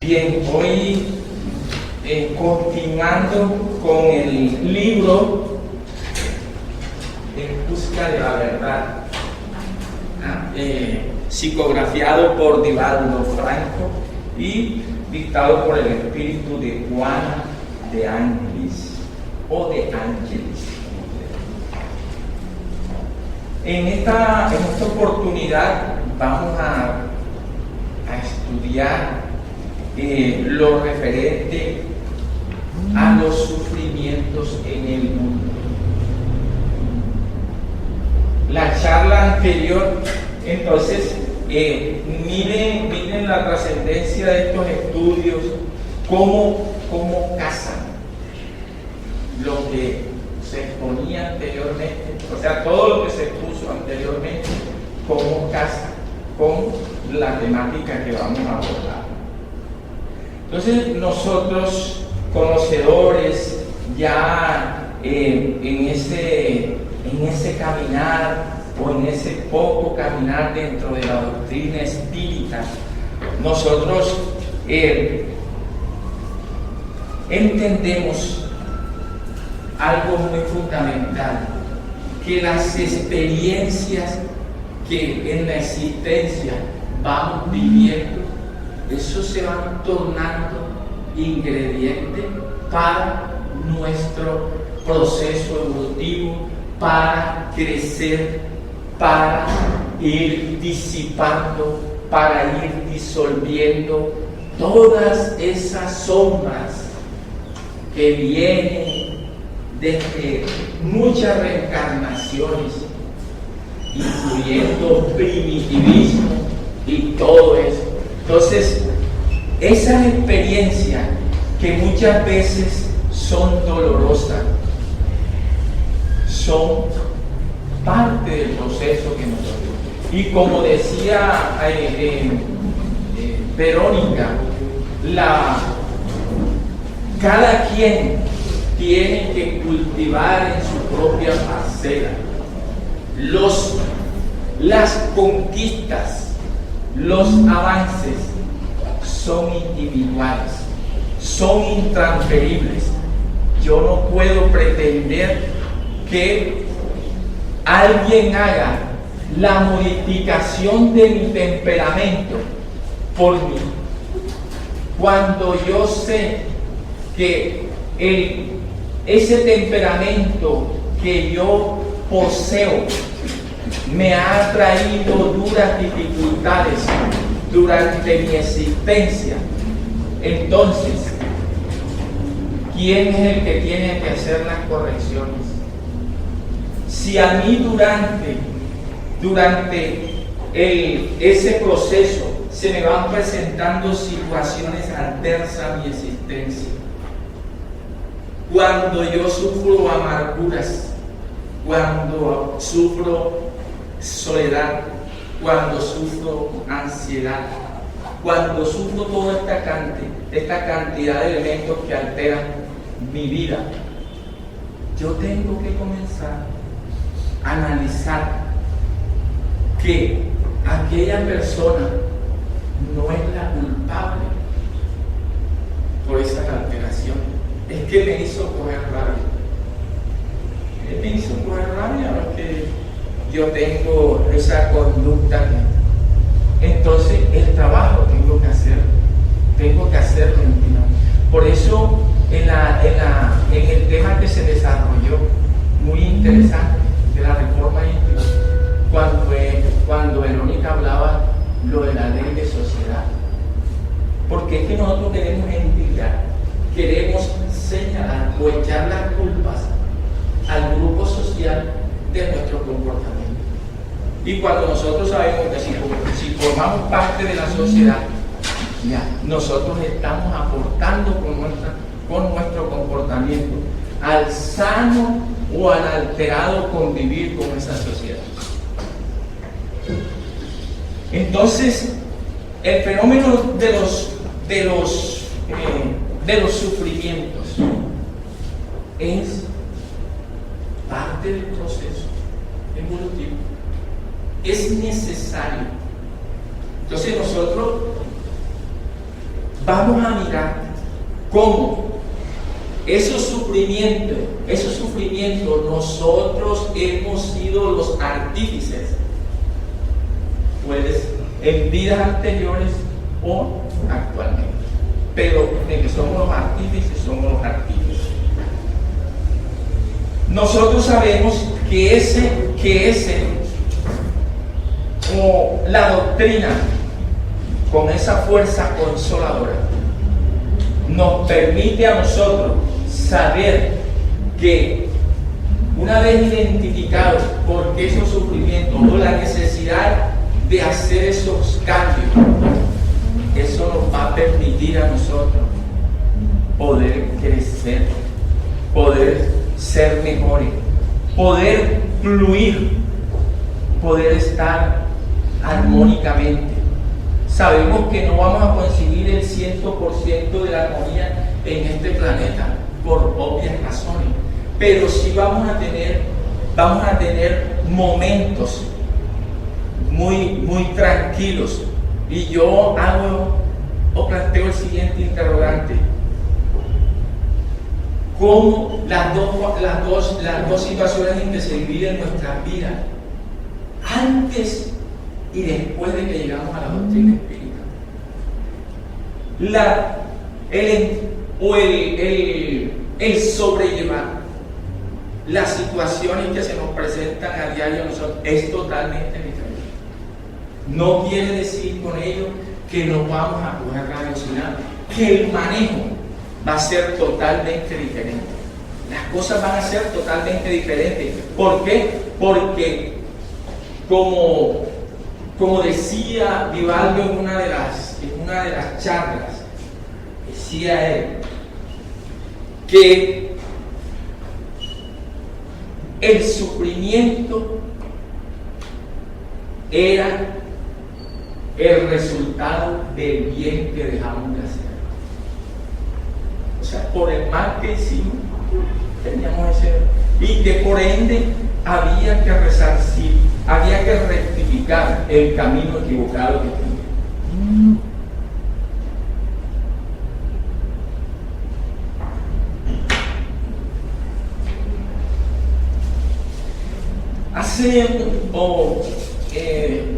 Bien, hoy continuando con el libro En busca de la verdad, psicografiado por Divaldo Franco y dictado por el espíritu de Juana de Ángelis o de Ángeles. En esta oportunidad vamos a estudiar lo referente a los sufrimientos en el mundo. La charla anterior, entonces, miren la trascendencia de estos estudios, cómo casan lo que se exponía anteriormente, o sea, todo lo que se expuso anteriormente, cómo casa con la temática que vamos a abordar. Entonces, nosotros, conocedores, ya en ese caminar o en ese poco caminar dentro de la doctrina espírita, nosotros entendemos algo muy fundamental, que las experiencias que en la existencia vamos viviendo, eso se va tornando ingrediente para nuestro proceso evolutivo, para crecer, para ir disipando, para ir disolviendo todas esas sombras que vienen desde muchas reencarnaciones, incluyendo primitivismo y todo eso. Entonces, esas experiencias que muchas veces son dolorosas, son parte del proceso que nosotros. Y como decía Verónica, cada quien tiene que cultivar en su propia parcela las conquistas, los avances son individuales, son intransferibles. Yo no puedo pretender que alguien haga la modificación de mi temperamento por mí, cuando yo sé que ese temperamento que yo poseo me ha traído duras dificultades durante mi existencia. Entonces, ¿quién es el que tiene que hacer las correcciones? Si a mí durante ese proceso se me van presentando situaciones adversas a mi existencia, cuando yo sufro amarguras, cuando sufro soledad, cuando sufro ansiedad, cuando sufro toda esta cantidad de elementos que alteran mi vida, yo tengo que comenzar a analizar que aquella persona no es la culpable por esa alteración. Es que me hizo coger rabia. Me hizo coger rabia porque yo tengo esa conducta. Entonces el trabajo tengo que hacerlo continuamente. Por eso en el tema que se desarrolló, muy interesante, de la reforma íntima, cuando Verónica hablaba lo de la ley de sociedad, porque es que nosotros queremos indicar, queremos señalar o echar las culpas al grupo social de nuestro comportamiento. Y cuando nosotros sabemos que si formamos parte de la sociedad, ya nosotros estamos aportando con nuestro comportamiento al sano o al alterado convivir con esa sociedad. Entonces, el fenómeno de los sufrimientos es parte del proceso evolutivo, es necesario. Entonces nosotros vamos a mirar cómo esos sufrimientos nosotros hemos sido los artífices, pues en vidas anteriores o actualmente. Pero de que somos los artífices, somos los artífices. Nosotros sabemos que o la doctrina, con esa fuerza consoladora, nos permite a nosotros saber que una vez identificados por qué esos sufrimientos o la necesidad de hacer esos cambios, eso nos va a permitir a nosotros poder crecer, poder ser mejores, poder fluir, poder estar armónicamente. Sabemos que no vamos a conseguir el 100% de la armonía en este planeta por obvias razones, pero sí vamos a tener momentos muy tranquilos. Y yo planteo el siguiente interrogante: ¿cómo las dos situaciones en que se dividen nuestras vidas, antes y después de que llegamos a la doctrina espírita, el sobrellevar las situaciones que se nos presentan a diario a nosotros es totalmente diferente? No quiere decir con ello que no vamos a poder reaccionar, que el manejo va a ser totalmente diferente. Las cosas van a ser totalmente diferentes. ¿Por qué? Porque como decía Vivaldi en una de las charlas, decía él que el sufrimiento era el resultado del bien que dejamos de hacer. O sea, por el mal que hicimos, teníamos ese, y que por ende había que resarcir, había que rectificar el camino equivocado que teníamos.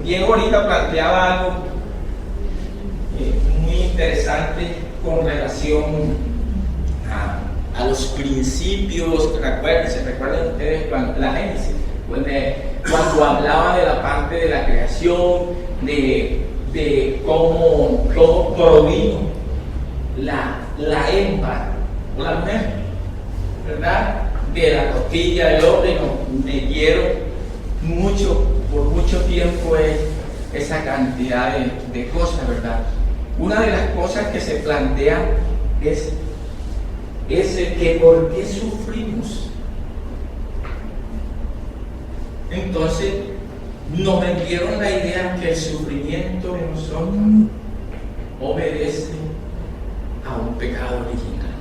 Diego ahorita planteaba algo muy interesante con relación a los principios. Recuerden ustedes la Génesis, cuando hablaba de la parte de la creación, de cómo provino la hembra o la mujer, ¿verdad?, de la costilla del hombre. Me quiero por mucho tiempo esa cantidad de cosas, ¿verdad? Una de las cosas que se plantea es que ¿por qué sufrimos? Entonces nos vendieron la idea que el sufrimiento de nosotros obedece a un pecado original.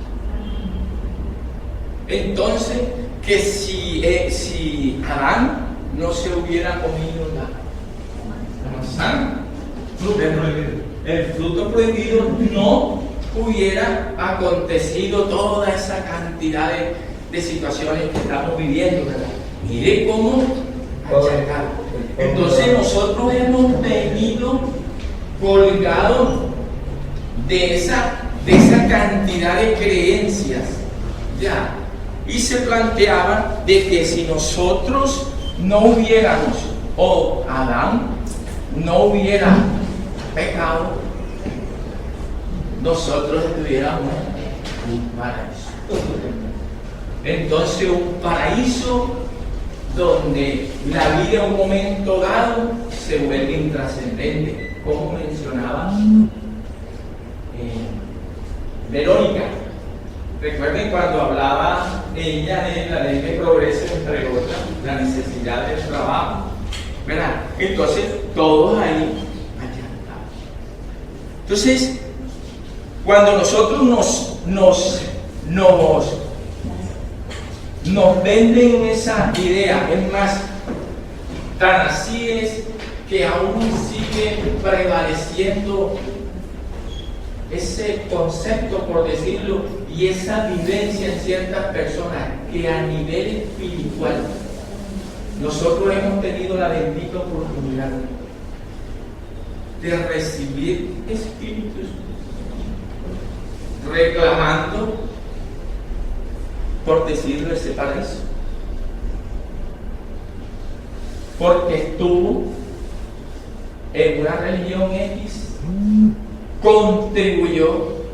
Entonces, que si Adán no se hubiera comido la manzana, el fruto prohibido, no hubiera acontecido toda esa cantidad de situaciones que estamos viviendo, ¿verdad? Mire cómo achacado. Entonces nosotros hemos venido colgados de esa cantidad de creencias, ya. Y se planteaba de que si nosotros no hubiéramos, o Adán no hubiera pecado, nosotros estuviéramos un paraíso. Entonces, un paraíso donde la vida en un momento dado se vuelve intrascendente, como mencionaba Verónica. Recuerden cuando hablaba ella de la ley de progreso, entre otras, la necesidad del trabajo, ¿verdad? Entonces, todos ahí allá estamos. Entonces, cuando nosotros nos venden esa idea, es más, tan así es que aún sigue prevaleciendo ese concepto, por decirlo, y esa vivencia en ciertas personas que a nivel espiritual nosotros hemos tenido la bendita oportunidad de recibir espíritus reclamando, por decirlo, ese paraíso, porque estuvo en una religión X, contribuyó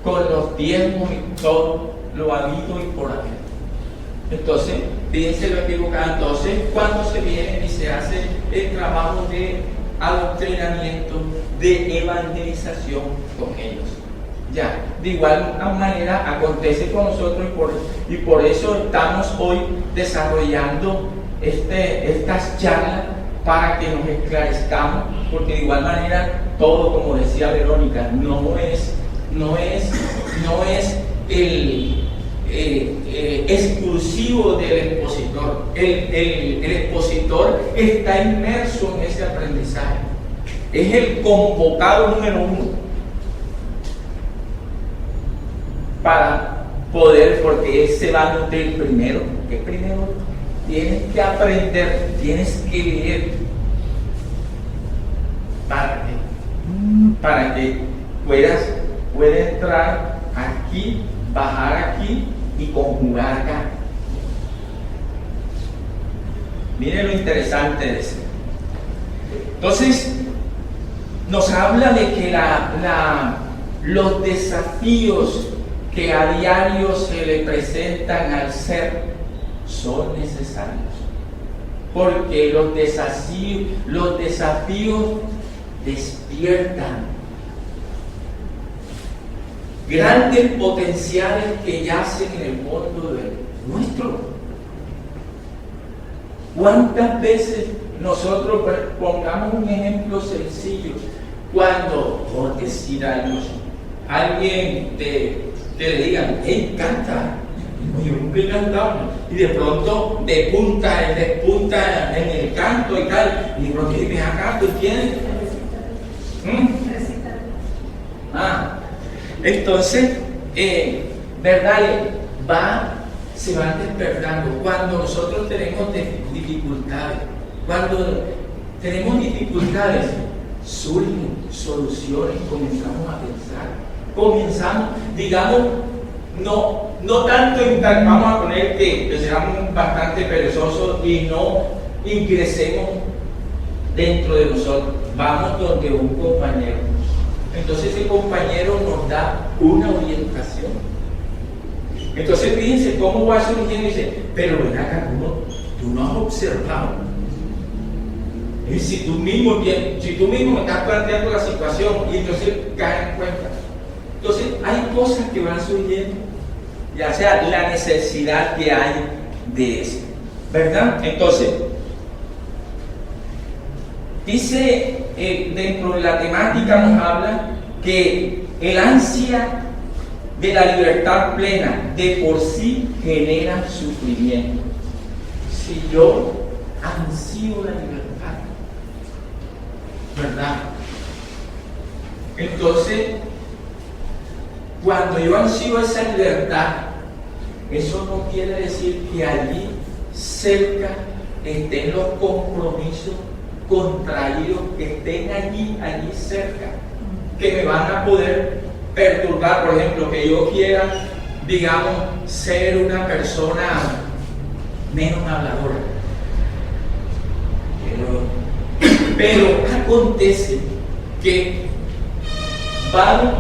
con los diezmos y todo lo habido y por haber. Entonces, fíjense lo equivocado. Entonces, cuando se viene y se hace el trabajo de adoctrinamiento, de evangelización con ellos, ya, de igual manera acontece con nosotros y por eso estamos hoy desarrollando estas charlas para que nos esclarezcamos, porque de igual manera todo, como decía Verónica, no es el exclusivo del expositor. El expositor está inmerso en ese aprendizaje, es el convocado número uno para poder, porque él se va a nutrir primero. Que primero tienes que aprender, tienes que leer. Para que puedas entrar aquí, bajar aquí y conjugar acá. Miren lo interesante de eso. Entonces, nos habla de que los desafíos que a diario se le presentan al ser son necesarios, porque los desafíos despiertan grandes potenciales que yacen en el mundo nuestro. ¿Cuántas veces nosotros, pongamos un ejemplo sencillo, cuando, por decir algo, alguien te le digan, hey, canta, yo nunca he cantado, y de pronto despunta en el canto y tal, y de pronto ven acá, ¿tú tienes? Entonces, ¿verdad? Se van despertando. Cuando nosotros tenemos dificultades, surgen soluciones, comenzamos a pensar, digamos, no tanto vamos a poner que seamos bastante perezosos y no ingresemos dentro de nosotros, vamos donde un compañero. Entonces ese compañero nos da una orientación. Entonces fíjense cómo va surgiendo y dice, pero ven acá, tú no has observado. Y si tú mismo me estás planteando la situación y entonces caes en cuenta. Entonces hay cosas que van surgiendo, ya sea la necesidad que hay de eso, ¿verdad? Entonces, dice dentro de la temática nos habla que el ansia de la libertad plena de por sí genera sufrimiento. Si yo ansío la libertad, ¿verdad? Entonces, cuando yo ansío esa libertad, eso no quiere decir que allí cerca estén los compromisos contraídos que estén allí cerca, que me van a poder perturbar. Por ejemplo, que yo quiera, digamos, ser una persona menos habladora, pero acontece que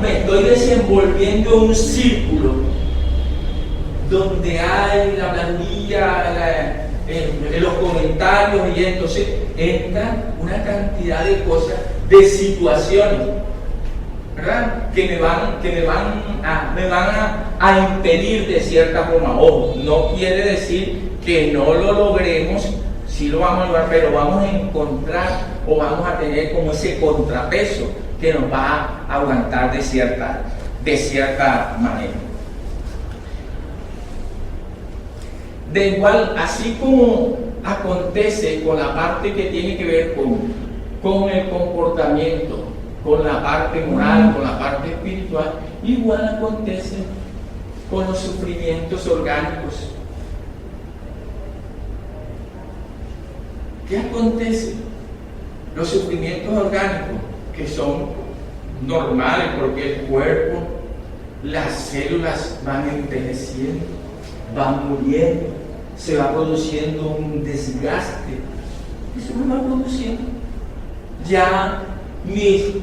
me estoy desenvolviendo en un círculo donde hay la blandilla, los comentarios, y entonces entra una cantidad de cosas, de situaciones, ¿verdad? Que me van a impedir de cierta forma. Ojo, no quiere decir que no lo logremos, sí lo vamos a lograr, pero vamos a encontrar o vamos a tener como ese contrapeso que nos va a aguantar de cierta manera. De igual, así como acontece con la parte que tiene que ver con el comportamiento, con la parte moral, con la parte espiritual, igual acontece con los sufrimientos orgánicos. ¿Qué acontece? Los sufrimientos orgánicos, que son normales porque el cuerpo, las células van envejeciendo, van muriendo, se va produciendo un desgaste. Eso me va produciendo. Ya mis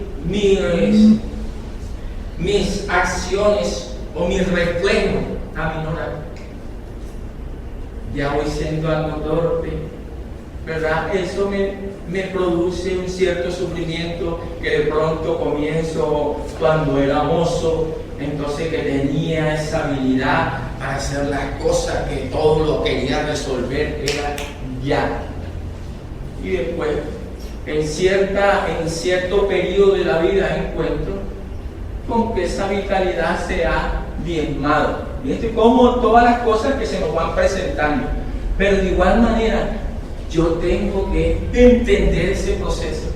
acciones o mis reflejos aminoran. Ya voy siendo algo torpe, ¿verdad? Eso me produce un cierto sufrimiento que de pronto comienzo cuando era mozo, entonces que tenía esa habilidad para hacer las cosas, que todo lo quería resolver, era ya. Y después, en cierto periodo de la vida encuentro con que esa vitalidad se ha diezmado. ¿Viste cómo todas las cosas que se nos van presentando? Pero de igual manera, yo tengo que entender ese proceso.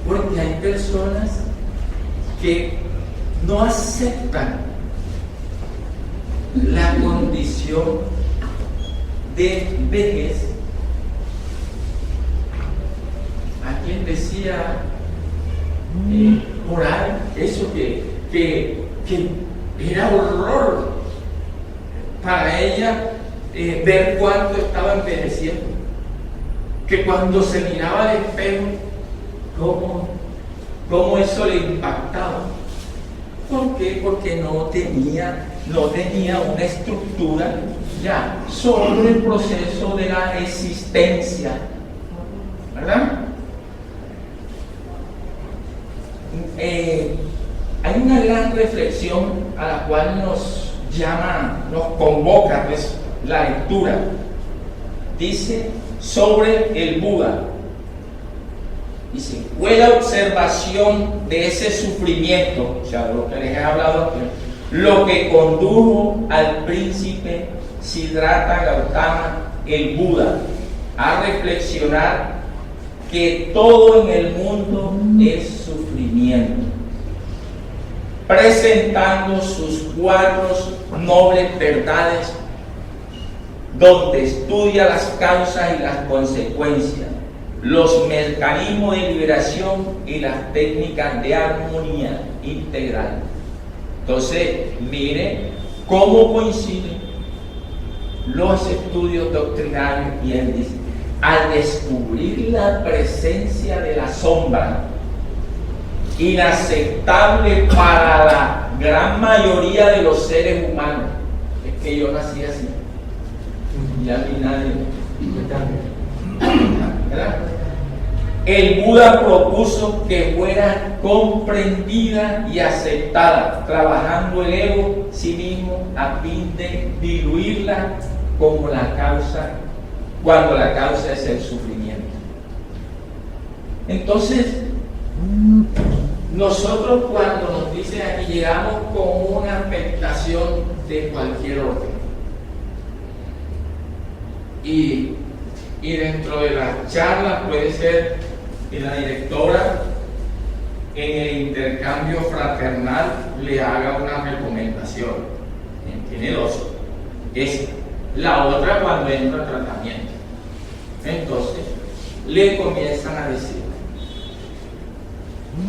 Porque hay personas que no aceptan la condición de vejez. A quien decía orar eso que era horror para ella ver cuánto estaba envejeciendo, que cuando se miraba al espejo cómo eso le impactaba. ¿Por qué? Porque no tenía una estructura ya sobre el proceso de la existencia, ¿verdad? Hay una gran reflexión a la cual nos convoca pues, la lectura. Dice sobre el Buda. Dice, fue la observación de ese sufrimiento, o sea, lo que les he hablado aquí, lo que condujo al príncipe Siddhartha Gautama, el Buda, a reflexionar que todo en el mundo es sufrimiento, presentando sus 4 nobles verdades, donde estudia las causas y las consecuencias, los mecanismos de liberación y las técnicas de armonía integral. Entonces, mire cómo coinciden los estudios doctrinarios, y él dice, al descubrir la presencia de la sombra, inaceptable para la gran mayoría de los seres humanos. Es que yo nací así, ya ni nadie, ¿verdad? El Buda propuso que fuera comprendida y aceptada, trabajando el ego sí mismo a fin de diluirla como la causa, cuando la causa es el sufrimiento. Entonces, nosotros cuando nos dicen aquí, llegamos con una expectación de cualquier orden. Y dentro de la charla puede ser que la directora en el intercambio fraternal le haga una recomendación. Tiene 2. Es la otra cuando entra el tratamiento. Entonces, le comienzan a decir,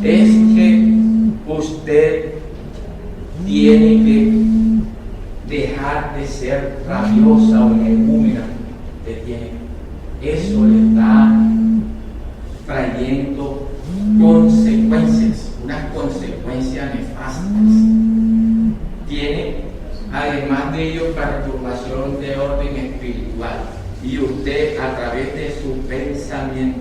es que usted tiene que dejar de ser rabiosa o energúmena. Eso le está trayendo consecuencias, unas consecuencias nefastas. Tiene, además de ello, perturbación de orden espiritual. Y usted, a través de su pensamiento,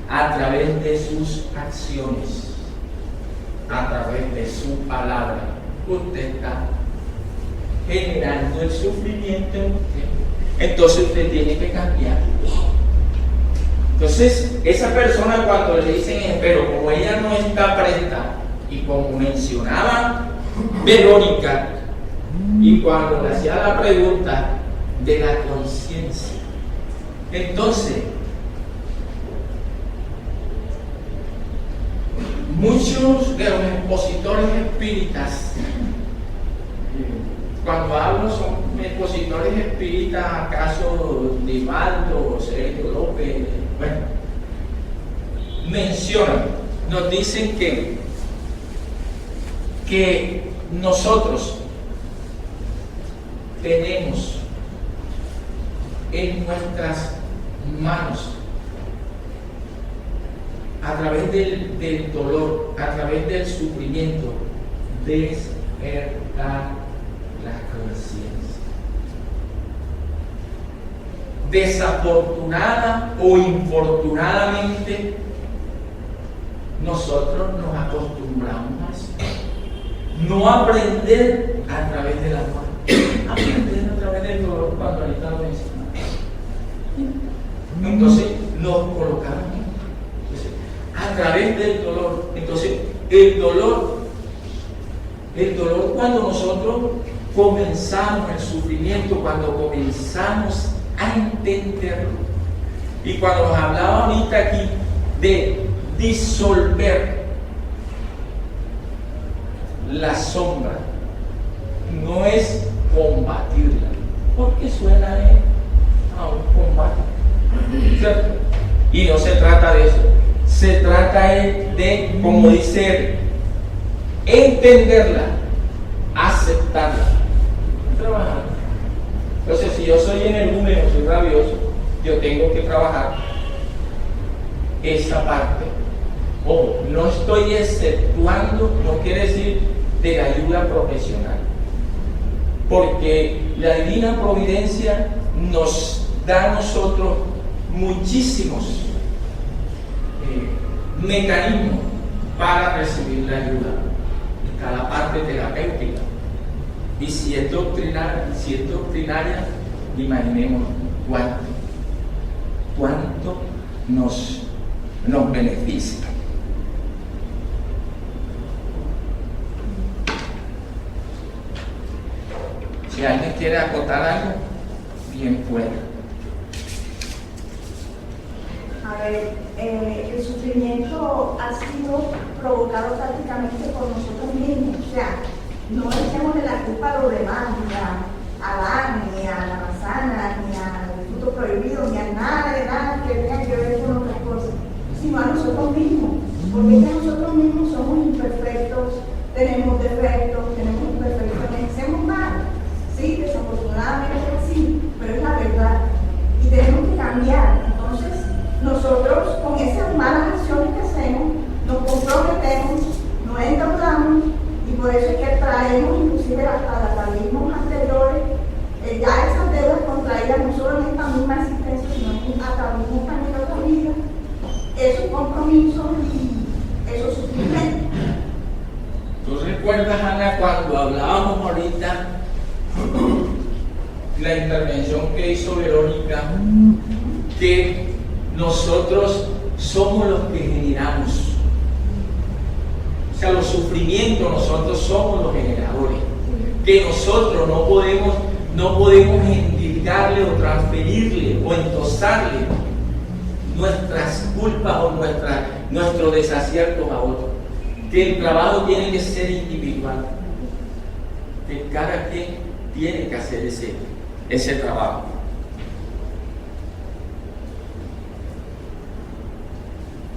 a través de sus acciones, a través de su palabra, usted está generando el sufrimiento en usted. Entonces usted tiene que cambiar. Entonces, esa persona cuando le dicen, pero como ella no está presta, y como mencionaba Verónica, y cuando le hacía la pregunta de la conciencia, entonces Muchos de los expositores espíritas, cuando hablo son expositores espíritas, acaso Divaldo, Sergio López, bueno, mencionan, nos dicen que nosotros tenemos en nuestras manos, a través del dolor, a través del sufrimiento, despertar la conciencia. Desafortunada o infortunadamente, nosotros nos acostumbramos a eso. No aprender a través del amor, aprender a través del dolor, cuando ahorita lo mencionamos. Entonces nos colocamos a través del dolor. Entonces el dolor cuando nosotros comenzamos el sufrimiento, cuando comenzamos a entenderlo, y cuando nos hablaba ahorita aquí de disolver la sombra, no es combatirla, porque suena a un combate, ¿cierto? Y no se trata de eso, se trata de, como dice él, entenderla, aceptarla, trabajar. Entonces, si yo soy energúmeno, soy rabioso, yo tengo que trabajar esa parte. Ojo, no estoy exceptuando, no quiere decir de la ayuda profesional, porque la divina providencia nos da a nosotros muchísimos mecanismos para recibir la ayuda, cada parte terapéutica. Y si es doctrinaria, imaginemos cuánto nos beneficia. Si alguien quiere acotar algo, bien pueda. A ver, el sufrimiento ha sido provocado prácticamente por nosotros mismos. O sea, no echemos de la culpa a los demás, ni a Adán, ni a la manzana, ni al fruto prohibido, ni a nada que tenga que ver con otras cosas, sino a nosotros mismos. Porque es que nosotros mismos somos imperfectos, tenemos defectos, tenemos imperfecciones, hacemos mal. Sí, desafortunadamente sí, pero es la verdad. Y tenemos que cambiar. Entonces, nosotros con esas malas acciones que hacemos, nos comprometemos, nos endeudamos, y por eso es que traemos inclusive hasta atavismos anteriores, ya esas deudas contraídas no solo en esta misma existencia, sino en atavismos también en otra vida, esos compromisos y esos sufrimientos. ¿Tú recuerdas, Ana, cuando hablábamos ahorita la intervención que hizo Verónica, que nosotros somos los que generamos? O sea, los sufrimientos, nosotros somos los generadores, que nosotros no podemos endilgarle o transferirle o endosarle nuestras culpas o nuestros desaciertos a otros. Que el trabajo tiene que ser individual, que cada quien tiene que hacer ese trabajo.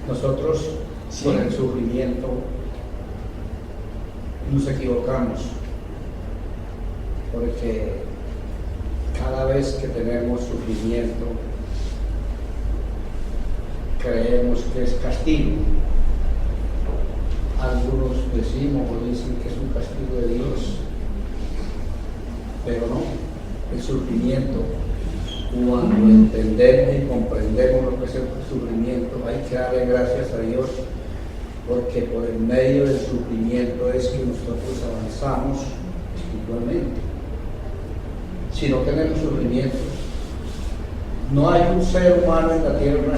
Nosotros, con el sufrimiento, nos equivocamos, porque cada vez que tenemos sufrimiento, creemos que es castigo. Algunos decimos o dicen que es un castigo de Dios, pero no. El sufrimiento, cuando entendemos y comprendemos lo que es el sufrimiento, hay que darle gracias a Dios, porque por el medio del sufrimiento es que nosotros avanzamos espiritualmente. Si no tenemos sufrimiento, no hay un ser humano en la tierra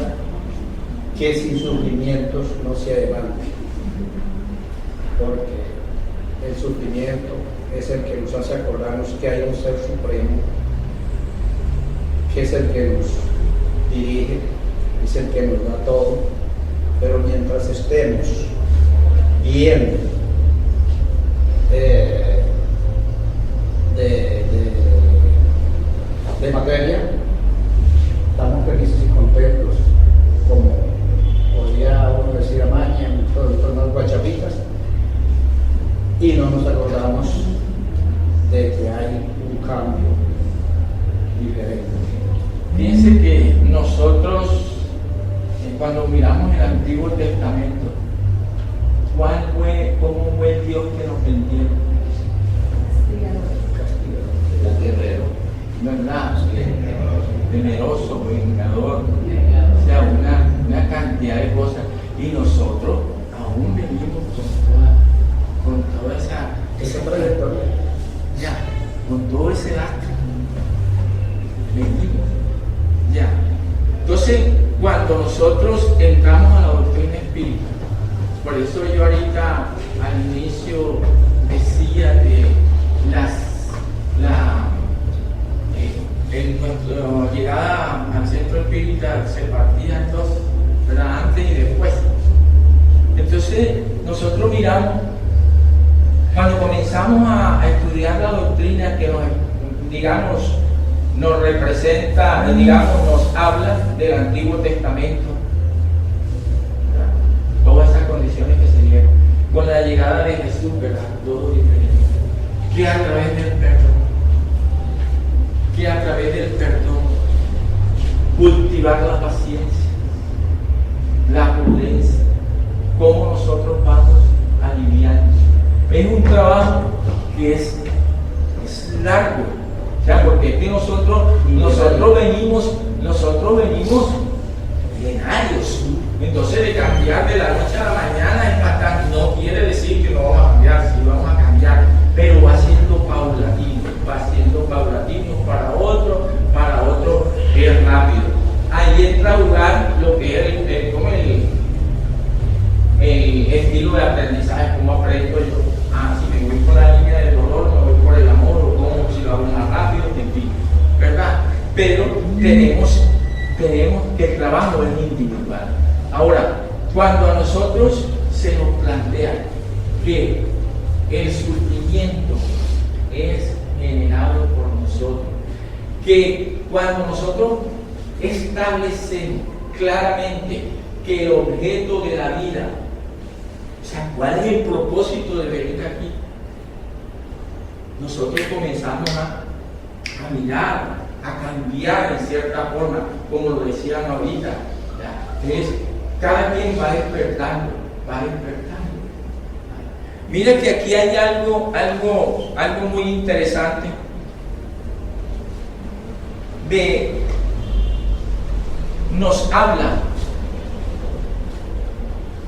que sin sufrimientos no se adelante, porque el sufrimiento es el que nos hace acordarnos que hay un ser supremo, que es el que nos dirige, es el que nos da todo. Pero mientras estemos bien de materia, estamos felices y contentos, como podría uno decir amaña en torno a las guachapitas, y no nos acordamos de que hay un cambio diferente. Fíjense que nosotros, cuando miramos el Antiguo Testamento, ¿cómo fue el Dios que nos vendieron? El guerrero, ¿Verdad? Temeroso, vengador, o sea, una cantidad de cosas. Y nosotros aún venimos con toda esa trayectoria. ya, con todo ese lastre. Venimos, ya. Entonces, cuando nosotros entramos a la doctrina espírita, por eso yo ahorita al inicio decía de en nuestra llegada al centro espírita se partía en dos, ¿verdad? Antes y después. Entonces, nosotros miramos, cuando comenzamos a estudiar la doctrina que nos representa, nos habla del Antiguo Testamento, ¿verdad? Todas esas condiciones que se dieron. Con la llegada de Jesús, ¿verdad? Todo diferente. Que a través del perdón, cultivar la paciencia, la prudencia, cómo nosotros vamos aliviando. Es un trabajo que es largo, o sea, porque es que nosotros venimos llenarios. Entonces, de cambiar de la noche a la mañana es bastante. No quiere decir que no vamos a cambiar, sí vamos a cambiar, pero va siendo paulatino, para otro es rápido. Ahí entra a jugar lo que es el estilo de aprendizaje, cómo aprendo yo. Si me voy por la línea del dolor, me voy por el amor, o cómo, si lo hago más rápido, en fin, ¿verdad? Pero tenemos que el trabajo es individual. Ahora, cuando a nosotros se nos plantea que el sufrimiento es generado por nosotros, que cuando nosotros establecemos claramente que el objeto de la vida, o sea, ¿cuál es el propósito de venir aquí? Nosotros comenzamos a mirar, a cambiar en cierta forma, como lo decían ahorita. Entonces, cada quien va despertando. Mira que aquí hay algo muy interesante nos habla,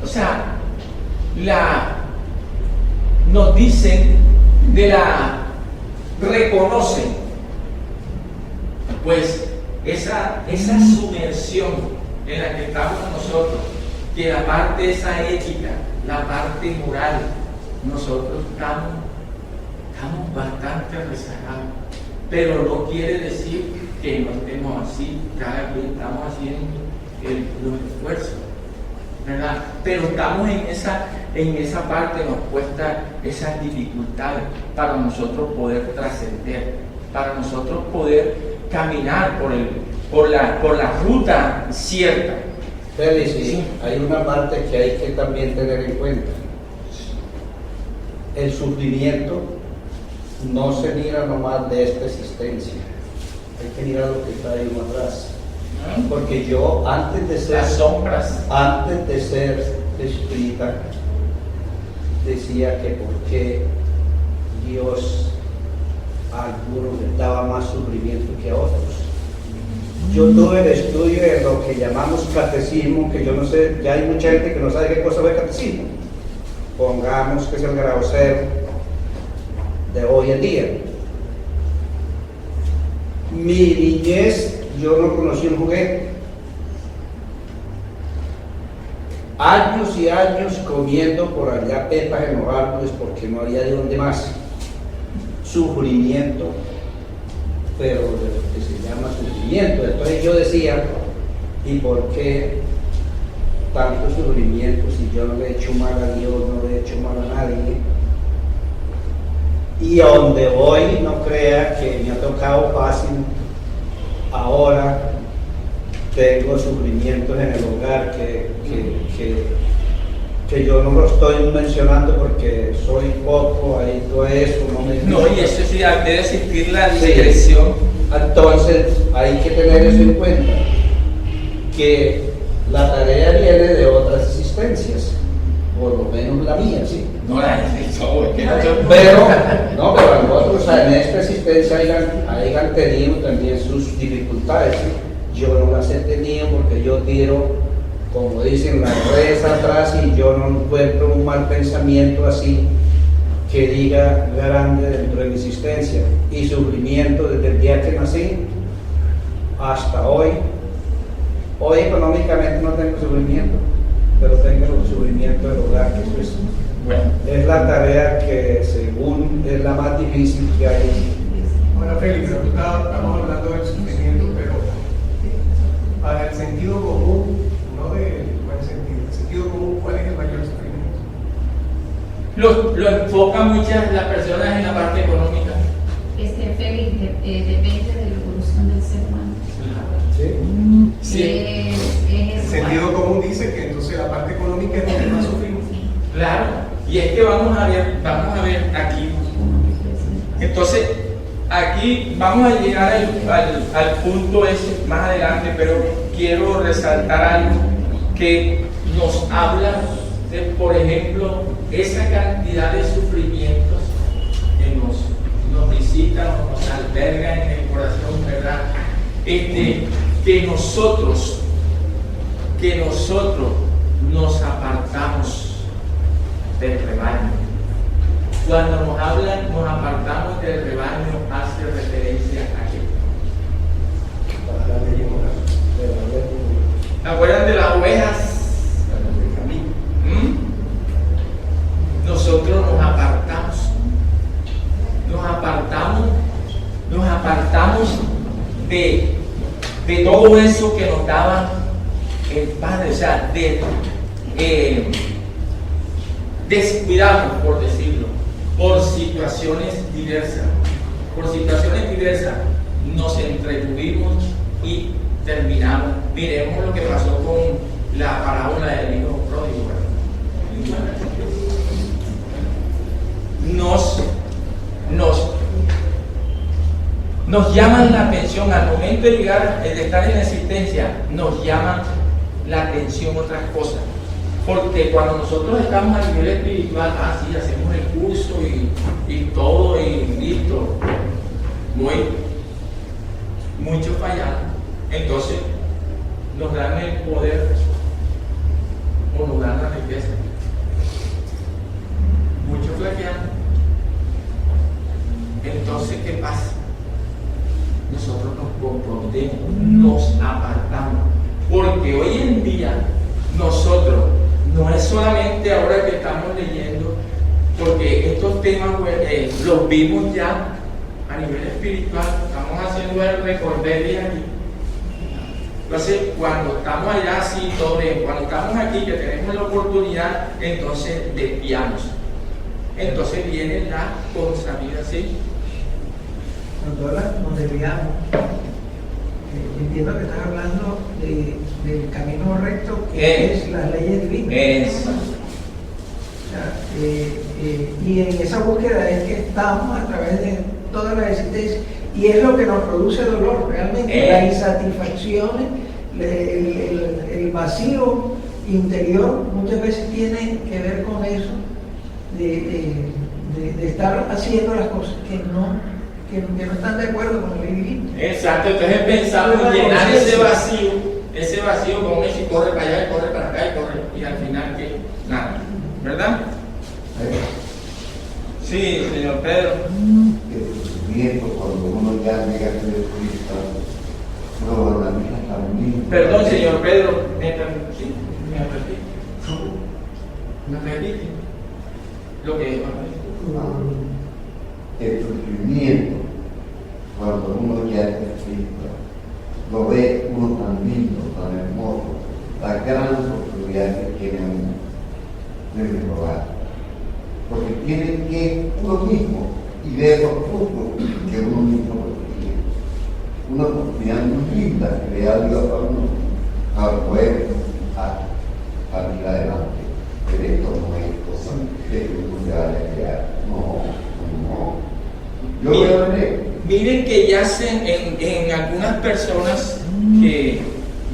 o sea, nos dicen reconocen, pues, esa sumersión en la que estamos nosotros, que la parte esa ética, la parte moral, nosotros estamos bastante rezagados, pero no quiere decir que no estemos así. Cada quien estamos haciendo los esfuerzos, ¿verdad? Pero estamos en esa parte, nos cuesta esas dificultades para nosotros poder trascender, para nosotros poder caminar por la ruta cierta. Félix, Sí. hay una parte que hay que también tener en cuenta. El sufrimiento no se mira nomás de esta existencia, hay que mirar lo que está ahí atrás. Porque yo antes de ser espírita decía que por qué Dios a algunos les daba más sufrimiento que a otros. Yo tuve el estudio de lo que llamamos catecismo, que yo no sé, ya hay mucha gente que no sabe qué cosa es el catecismo. Pongamos que es el grado 0 de hoy en día. Mi niñez, yo no conocí un juguete. Años y años comiendo por allá pepas en los árboles porque no había de dónde más. Sufrimiento, pero de lo que se llama sufrimiento. Entonces yo decía, ¿y por qué tanto sufrimiento si yo no le he hecho mal a Dios, no le he hecho mal a nadie? Y a donde voy, no crea que me ha tocado fácil. Ahora tengo sufrimientos en el hogar que yo no lo estoy mencionando porque soy poco, ahí todo eso, no me... No, y eso sí, debe existir la discreción. Entonces, hay que tener eso en cuenta, que la tarea viene de otras existencias, por lo menos la mía, sí. No la necesito, Pero nosotros, o sea, en esta existencia hayan tenido también sus dificultades, ¿sí? Yo no las he tenido porque yo tiro, como dicen, las redes atrás y yo no encuentro un mal pensamiento así que diga grande dentro de mi existencia. Y sufrimiento desde el día que nací hasta hoy. Hoy económicamente no tengo sufrimiento, pero tengo el sufrimiento del hogar, que eso es la tarea que según es la más difícil que hay. Bueno, Félix, estamos hablando del sufrimiento, pero para el sentido común, no del buen sentido, el sentido común, ¿cuál es el mayor sufrimiento? Lo enfocan muchas las personas en la parte económica. Félix, depende de la evolución del ser humano. Sí. El sentido común dice que entonces la parte económica es donde más sufrimos. Claro, y es que vamos a ver aquí. Entonces, aquí vamos a llegar al punto ese más adelante, pero quiero resaltar algo que nos habla de, por ejemplo, esa cantidad de sufrimientos que nos visitan o nos albergan en el corazón, ¿verdad? Que nosotros nos apartamos del rebaño. Cuando nos hablan, nos apartamos del rebaño, hace referencia a qué. ¿Se acuerdan de las ovejas? Nosotros nos apartamos de todo eso que nos daba el Padre, o sea, descuidamos, por decirlo, por situaciones diversas. Nos entretuvimos y terminamos. Miremos lo que pasó con la parábola del hijo pródigo. Nos llaman la atención al momento de llegar, de estar en la existencia, nos llaman la atención otras cosas. Porque cuando nosotros estamos a nivel espiritual, así hacemos el curso y todo y listo, muchos fallamos. Entonces nos dan el poder o nos dan la riqueza. Muchos flaqueamos. Entonces, ¿qué pasa? Nosotros nos comprometemos, nos apartamos. Porque hoy en día nosotros, no es solamente ahora que estamos leyendo, porque estos temas los vimos ya a nivel espiritual, estamos haciendo el recorderis aquí. Entonces, cuando estamos allá, sí, todo bien. Cuando estamos aquí, que tenemos la oportunidad, entonces desviamos. Entonces viene la consabiduría, ¿sí? Doctora, nos desviamos. Entiendo que estás hablando del camino recto, que es las leyes divinas. Y en esa búsqueda es que estamos a través de toda la existencia, y es lo que nos produce dolor realmente, las insatisfacciones, el vacío interior muchas veces tiene que ver con eso, de estar haciendo las cosas que no están de acuerdo con la ley divina. Exacto, entonces pensamos en llenar ese vacío con eso, y corre para allá, y corre para acá, y al final que nada, ¿verdad? Sí, señor Pedro. El sufrimiento, cuando uno ya llega a ser Cristo, no, la misma también. Perdón, señor Pedro, me repite lo que el sufrimiento, cuando uno ya es Cristo, lo ve uno tan lindo, tan hermoso, la gran oportunidad de mejorar. Porque tiene que uno mismo y ver los frutos que uno mismo tiene. Una oportunidad muy linda que le da Dios a uno para poder salir adelante. Pero esto no es cosa de que uno se vaya a crear. No. Yo voy a ver. Miren que yacen en algunas personas que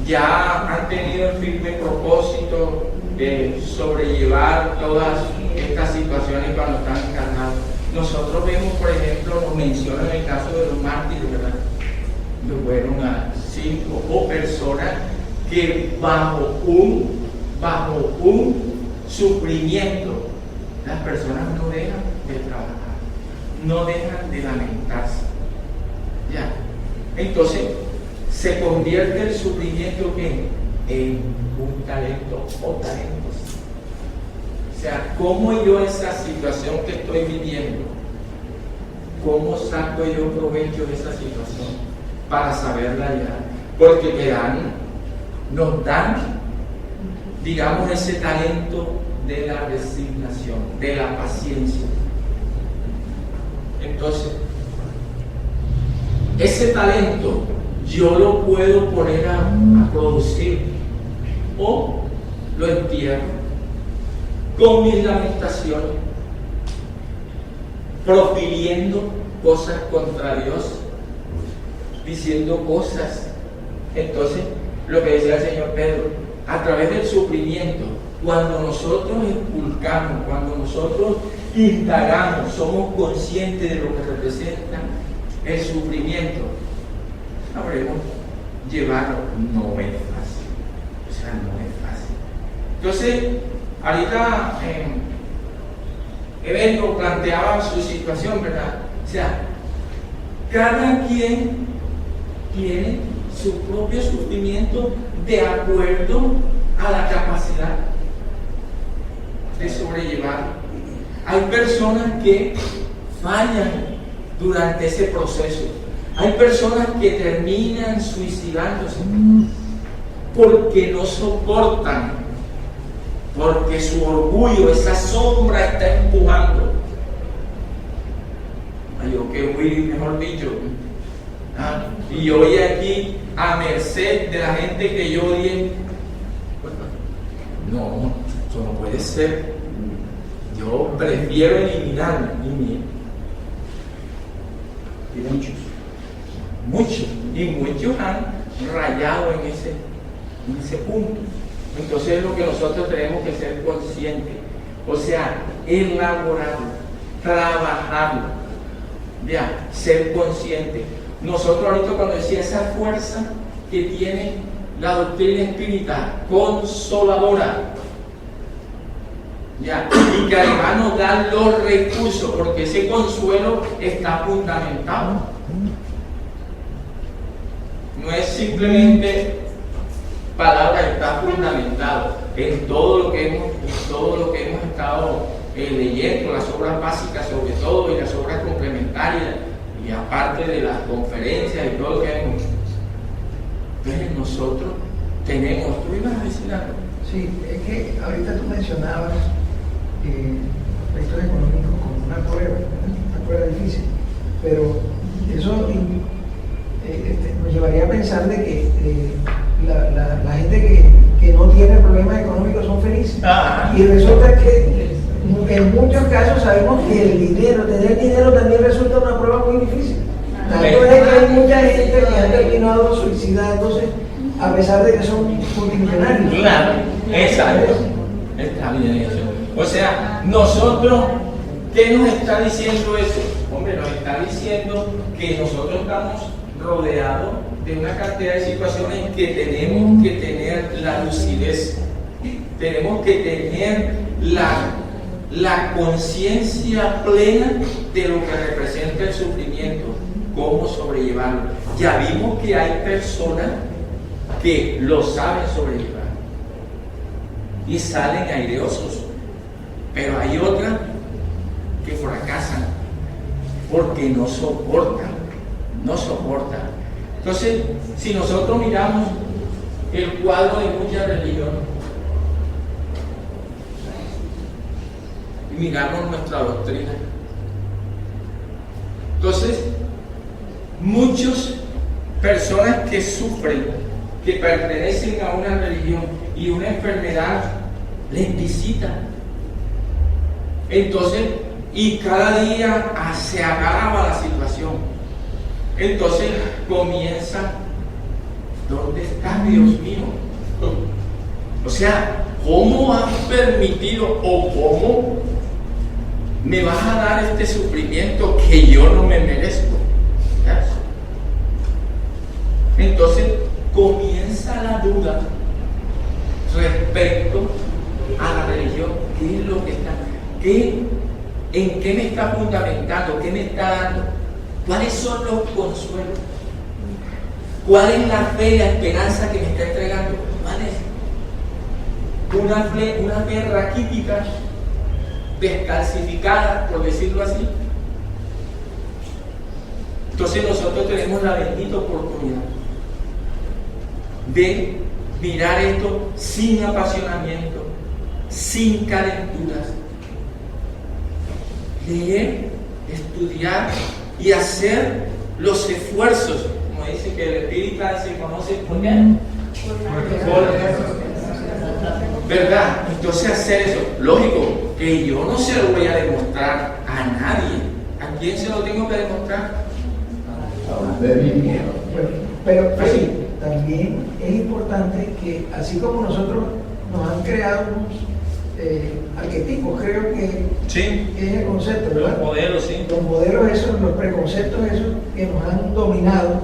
ya han tenido el firme propósito de sobrellevar todas estas situaciones cuando están encarnados. Nosotros vemos, por ejemplo, nos mencionan el caso de los mártires, ¿verdad? Que fueron a 5 o personas que bajo un sufrimiento, las personas no dejan de trabajar, no dejan de lamentarse. Ya. Entonces, se convierte el sufrimiento en un talento o talentos. O sea, ¿cómo yo esa situación que estoy viviendo, cómo saco yo provecho de esa situación para saberla ya? Porque nos dan, digamos, ese talento de la resignación, de la paciencia. Entonces, ese talento yo lo puedo poner a producir o lo entierro con mis lamentaciones, profiriendo cosas contra Dios, diciendo cosas. Entonces, lo que decía el señor Pedro, a través del sufrimiento, cuando nosotros inculcamos, cuando nosotros indagamos, somos conscientes de lo que representa el sufrimiento, sabremos llevarlo. No es fácil, o sea, no es fácil. Entonces, ahorita Evelio planteaba su situación, ¿verdad? O sea, cada quien tiene su propio sufrimiento de acuerdo a la capacidad de sobrellevar. Hay personas que fallan durante ese proceso. Hay personas que terminan suicidándose porque no soportan, porque su orgullo, esa sombra está empujando. Yo que fui, mejor dicho, y yo voy aquí a merced de la gente que yo odie. No, eso no puede ser. Yo prefiero eliminar y muchos han rayado en ese punto. Entonces es lo que nosotros tenemos que ser conscientes, o sea, elaborarlo, trabajarlo, ya, ser conscientes. Nosotros ahorita cuando decía esa fuerza que tiene la doctrina espírita consoladora, ya, y que además nos da los recursos, porque ese consuelo está fundamentado. No es simplemente palabra, está fundamentado en todo lo que hemos estado leyendo, las obras básicas sobre todo y las obras complementarias, y aparte de las conferencias y todo lo que hemos. Entonces nosotros tenemos, tú ibas a decir algo. Sí, es que ahorita tú mencionabas aspectos económicos como una prueba difícil, pero eso nos llevaría a pensar de que la gente que no tiene problemas económicos son felices. Y resulta que en muchos casos sabemos que tener dinero también resulta una prueba muy difícil. Tanto es que hay mucha gente que ha terminado suicidándose a pesar de que son multimillonarios. Claro, exacto. Está bien eso. O sea, nosotros, ¿qué nos está diciendo eso? Hombre, nos está diciendo que nosotros estamos rodeados de una cantidad de situaciones que tenemos que tener la lucidez, tenemos que tener la conciencia plena de lo que representa el sufrimiento, cómo sobrellevarlo. Ya vimos que hay personas que lo saben sobrellevar y salen aireosos, pero hay otras que fracasan porque no soportan. Entonces, si nosotros miramos el cuadro de muchas religiones, miramos nuestra doctrina. Entonces, muchas personas que sufren, que pertenecen a una religión y una enfermedad les visita. Entonces, y cada día se agrava la situación. Entonces comienza, ¿dónde está Dios mío? O sea, ¿cómo has permitido o cómo me vas a dar este sufrimiento que yo no me merezco? ¿Ves? Entonces comienza la duda respecto a la religión. ¿Qué es lo que está? ¿En qué me está fundamentando? ¿Qué me está dando? ¿Cuáles son los consuelos? ¿Cuál es la fe y la esperanza que me está entregando? ¿Cuál es? Una fe raquítica, descalcificada, por decirlo así. Entonces nosotros tenemos la bendita oportunidad de mirar esto sin apasionamiento, sin calenturas. Leer, estudiar y hacer los esfuerzos, como dice que el Espíritu se conoce por qué. ¿Verdad? Entonces hacer eso, lógico, que yo no se lo voy a demostrar a nadie. ¿A quién se lo tengo que demostrar? A usted mismo. Pero sí, también es importante que así como nosotros nos han creado unos arquetipos, creo que Sí. es el concepto, ¿verdad? Los modelos, sí. Los modelos esos, los preconceptos esos que nos han dominado.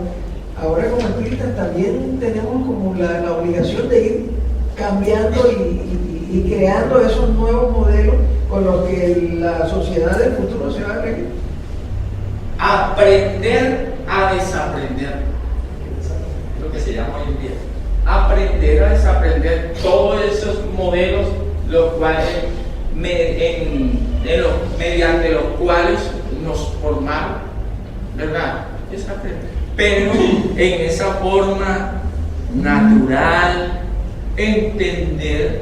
Ahora como espíritas también tenemos como la obligación de ir cambiando y creando esos nuevos modelos con los que la sociedad del futuro se va a regir. Aprender a desaprender, lo que se llama hoy en día. Aprender a desaprender todos esos modelos, los cuales mediante los cuales nos formaron, ¿verdad? Desaprender. Pero en esa forma natural, entender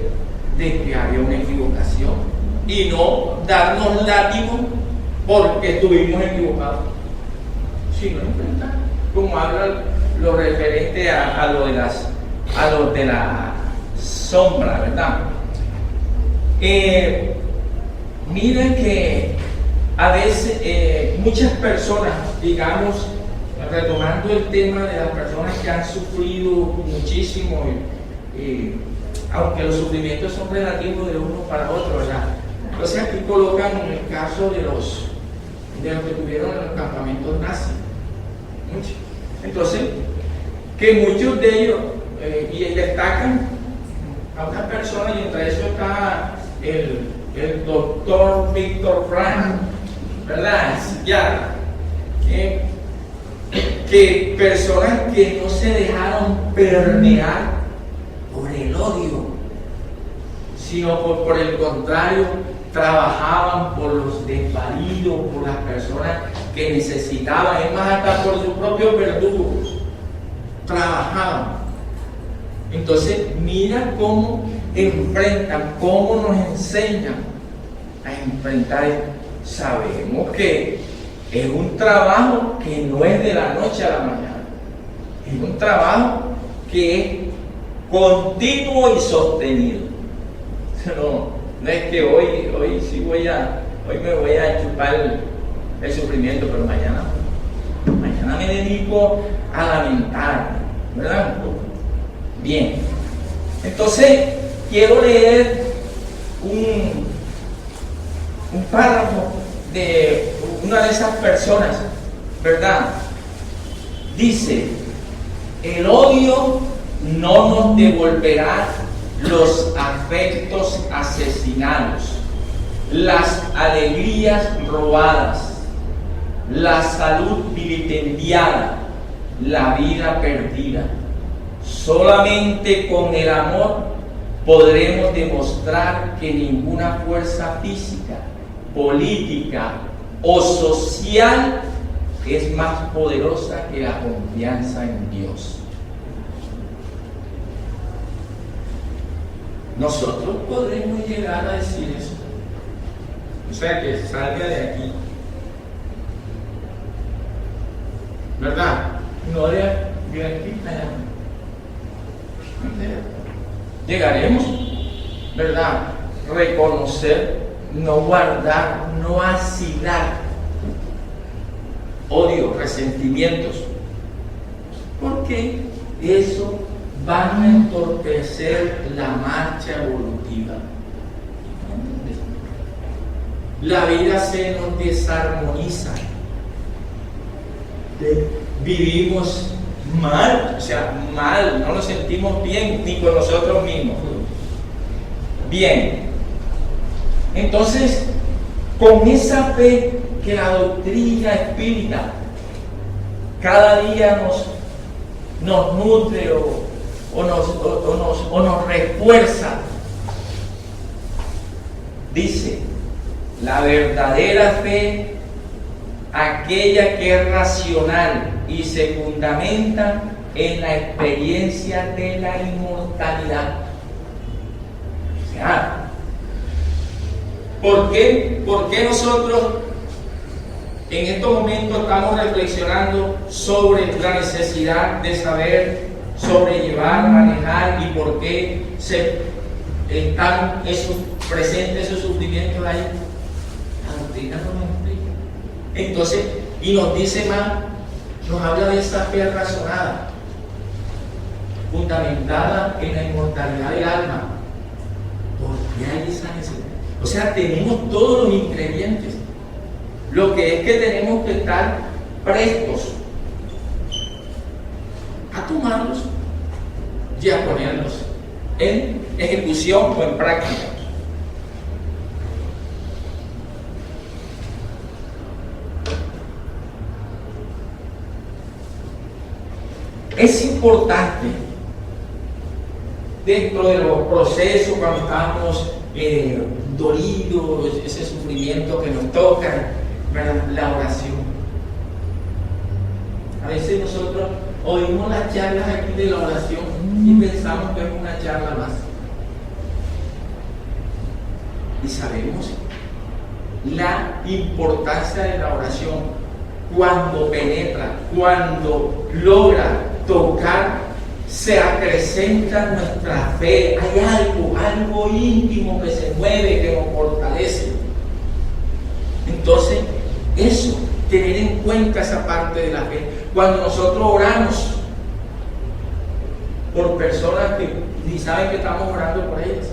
de que había una equivocación y no darnos látigo porque estuvimos equivocados, sino enfrentar, como habla lo referente a lo de la sombra, ¿verdad? Miren que a veces muchas personas, digamos, retomando el tema de las personas que han sufrido muchísimo, aunque los sufrimientos son relativos de uno para otro, ¿verdad? Entonces aquí colocan el caso de los que tuvieron en los campamentos nazis. Muchos. Entonces, que muchos de ellos, y destacan a una persona, y entre eso está el doctor Víctor Frank, ¿verdad? Ya, que personas que no se dejaron permear por el odio, sino por el contrario, trabajaban por los desvalidos, por las personas que necesitaban, es más, hasta por sus propios verdugos, trabajaban. Entonces, mira cómo enfrentan, cómo nos enseñan a enfrentar esto. Sabemos que es un trabajo que no es de la noche a la mañana, es un trabajo que es continuo y sostenido. No es que hoy me voy a chupar el sufrimiento, pero mañana me dedico a lamentarme, ¿verdad? Bien, entonces quiero leer un párrafo de una de esas personas, ¿verdad? Dice: el odio no nos devolverá los afectos asesinados, las alegrías robadas, la salud vilipendiada, la vida perdida. Solamente con el amor podremos demostrar que ninguna fuerza física, política o social es más poderosa que la confianza en Dios. Nosotros podremos llegar a decir eso, O sea, que salga de aquí. ¿Verdad? No de aquí allá. Llegaremos, ¿verdad? Reconocer, no guardar, no asilar odio, resentimientos, porque eso va a entorpecer la marcha evolutiva. La vida se nos desarmoniza. Vivimos mal, o sea, mal, no nos sentimos bien ni con nosotros mismos. Bien, entonces, con esa fe que la doctrina espírita cada día nos nutre o nos refuerza, dice, la verdadera fe, aquella que es racional y se fundamenta en la experiencia de la inmortalidad. O sea, ¿por qué nosotros en estos momentos estamos reflexionando sobre la necesidad de saber sobrellevar, manejar y por qué están presentes esos sufrimientos ahí? La doctrina nos explica. Entonces, y nos dice más, nos habla de esa fe razonada, fundamentada en la inmortalidad del alma. ¿Por qué hay esa necesidad? O sea, tenemos todos los ingredientes. Lo que es que tenemos que estar prestos a tomarlos y a ponerlos en ejecución o en práctica. Es importante dentro de los procesos cuando estamos dolidos, ese sufrimiento que nos toca, ¿verdad? La oración. A veces nosotros oímos las charlas aquí de la oración y pensamos que es una charla más. Y sabemos la importancia de la oración cuando penetra, cuando logra tocar, se acrecenta nuestra fe. Hay algo íntimo que se mueve, que nos fortalece. Entonces, eso, tener en cuenta esa parte de la fe. Cuando nosotros oramos por personas que ni saben que estamos orando por ellas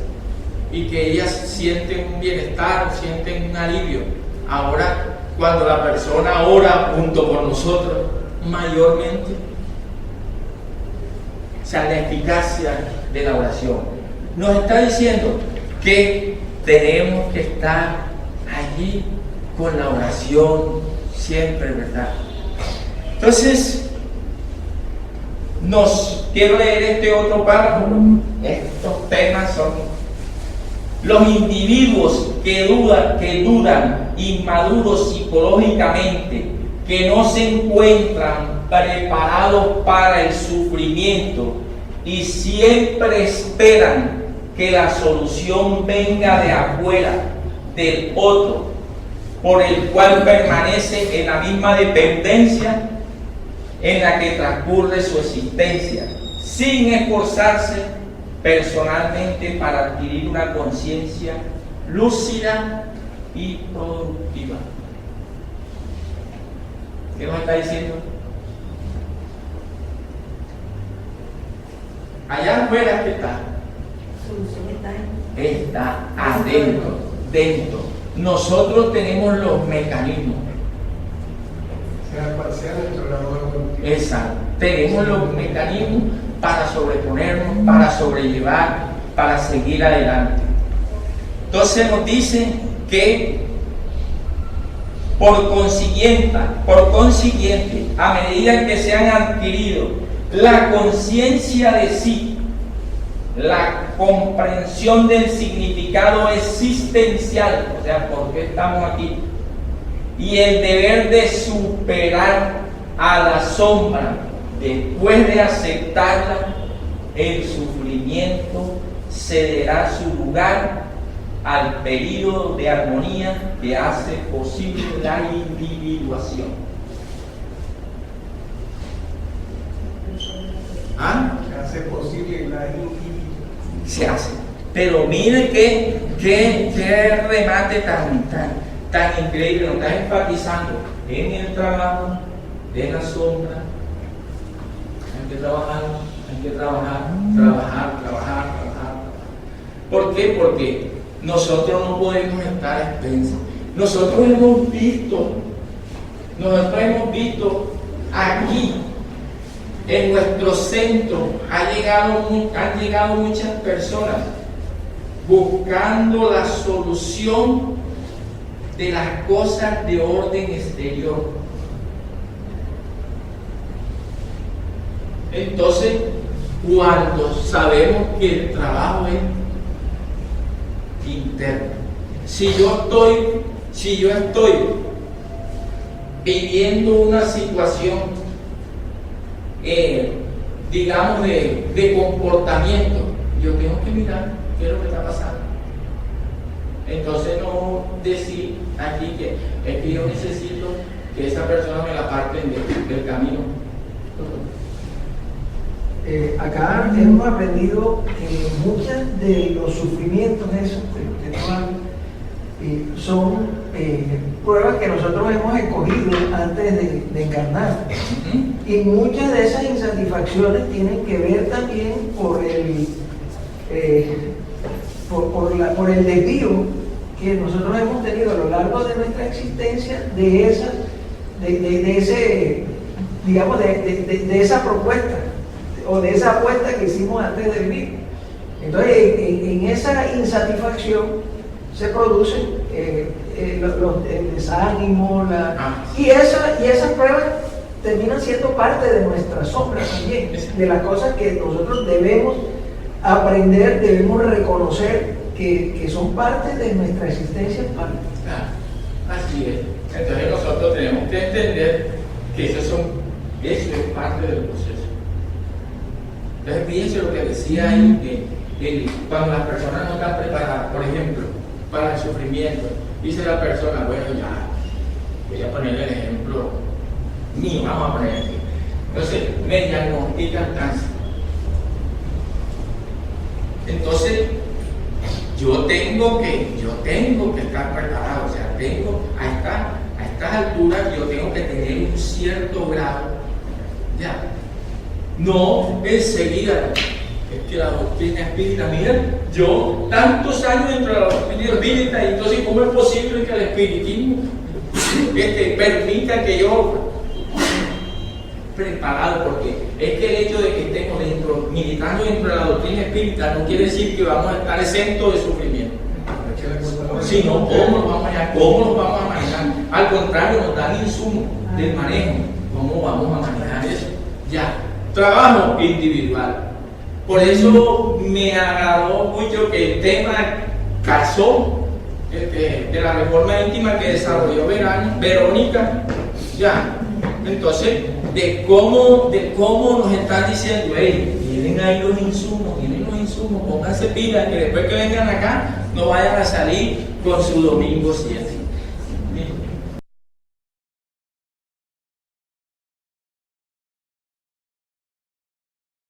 y que ellas sienten un bienestar, sienten un alivio. Ahora, cuando la persona ora junto con nosotros, mayormente, o sea, la eficacia de la oración nos está diciendo que tenemos que estar allí con la oración siempre, ¿verdad? Entonces, quiero leer este otro párrafo. Estos temas son los individuos que dudan, inmaduros psicológicamente, que no se encuentran preparados para el sufrimiento y siempre esperan que la solución venga de afuera, del otro, por el cual permanece en la misma dependencia en la que transcurre su existencia, sin esforzarse personalmente para adquirir una conciencia lúcida y productiva. ¿Qué nos está diciendo? Allá afuera que está. Está dentro. Nosotros tenemos los mecanismos. Sea cual sea nuestro grado de. Exacto. Tenemos los mecanismos para sobreponernos, para sobrellevar, para seguir adelante. Entonces nos dice que por consiguiente, a medida que se han adquirido la conciencia de sí, la comprensión del significado existencial, o sea, ¿por qué estamos aquí? Y el deber de superar a la sombra, después de aceptarla, el sufrimiento cederá su lugar al periodo de armonía que hace posible la individuación. ¿Ah? Se hace posible la individuación. Se hace. Pero mire qué remate tan increíble, nos está enfatizando en el trabajo, en la sombra. Hay que trabajar. ¿Por qué? Porque nosotros no podemos estar a expensas. Nosotros hemos visto aquí, en nuestro centro, han llegado muchas personas buscando la solución de las cosas de orden exterior. Entonces, cuando sabemos que el trabajo es interno, si yo estoy viviendo una situación, digamos, de comportamiento, yo tengo que mirar qué es lo que está pasando. Entonces, no decir aquí que es que yo necesito que esa persona me la aparten del camino. Acá hemos aprendido que muchos de los sufrimientos esos que nos hablan son pruebas que nosotros hemos escogido antes de encarnar. Y muchas de esas insatisfacciones tienen que ver también por el desvío que nosotros hemos tenido a lo largo de nuestra existencia de esa propuesta o de esa apuesta que hicimos antes de vivir. Entonces, en esa insatisfacción se producen el desánimo, y esas pruebas terminan siendo parte de nuestra sombra también, de las cosas que nosotros debemos aprender, debemos reconocer que son parte de nuestra existencia. Así es. Entonces nosotros tenemos que entender que eso es parte del proceso. Entonces fíjense lo que decía ahí, que cuando las personas no están preparadas, por ejemplo, para el sufrimiento, dice la persona, bueno, ya, voy a poner el ejemplo mío, vamos a poner aquí. Entonces, me diagnostican cáncer. Entonces, yo tengo que estar preparado, o sea, a estas alturas yo tengo que tener un cierto grado, ya, no enseguida. Es que la doctrina espírita, mira, yo tantos años dentro de la doctrina espírita, y entonces ¿cómo es posible que el espiritismo permita que yo preparado? Porque es que el hecho de que estemos militando dentro de la doctrina espírita no quiere decir que vamos a estar exentos de sufrimiento, sino cómo nos vamos a manejar. Al contrario, nos dan insumos del manejo, cómo vamos a manejar eso. Ya, trabajo individual. Por eso me agradó mucho que el tema casó de la reforma íntima que desarrolló Verónica, ya. Entonces, de cómo nos están diciendo, hey, tienen ahí los insumos, pónganse pilas, que después que vengan acá no vayan a salir con su domingo 7.